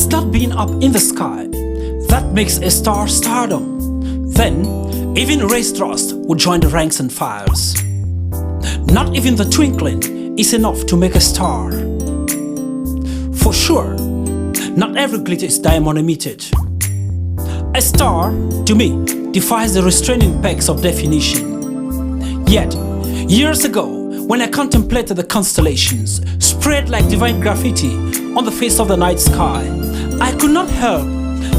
It's not being up in the sky that makes a star stardom. Then, even Ray Strast would join the ranks and files. Not even the twinkling is enough to make a star. For sure, not every glitter is diamond emitted. A star, to me, defies the restraining pegs of definition. Yet, years ago, when I contemplated the constellations spread like divine graffiti on the face of the night sky, I could not help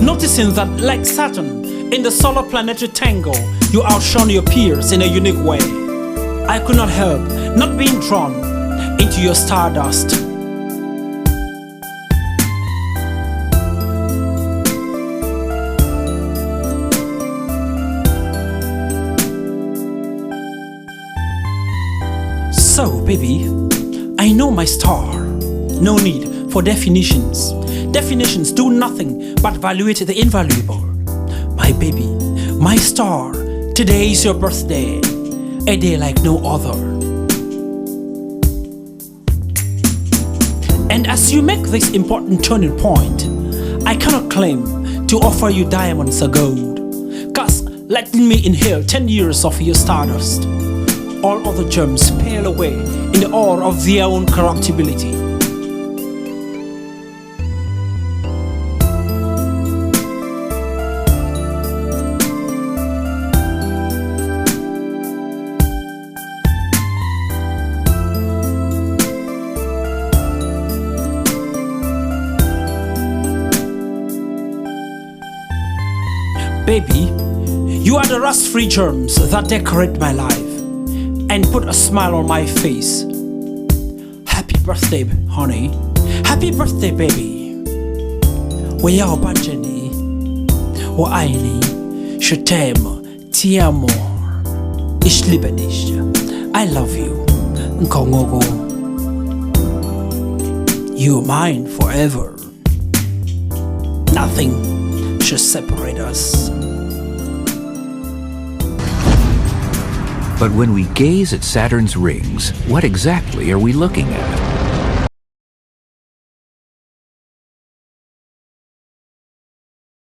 noticing that, like Saturn in the solar planetary tangle, you outshone your peers in a unique way. I could not help not being drawn into your stardust. So, baby, I know my star. No need for definitions. Definitions do nothing but evaluate the invaluable. My baby, my star, today is your birthday, a day like no other. And as you make this important turning point, I cannot claim to offer you diamonds or gold, 'cause letting me inhale 10 years of your stardust, all other germs pale away in the awe of their own corruptibility. Baby, you are the rust-free germs that decorate my life and put a smile on my face. Happy birthday, honey. Happy birthday, baby. 我要伴着你，我爱你，je t'aime, ti amo, ich liebe dich, I love you, Nkongogo. You're mine forever. Nothing should separate us. But when we gaze at Saturn's rings, what exactly are we looking at?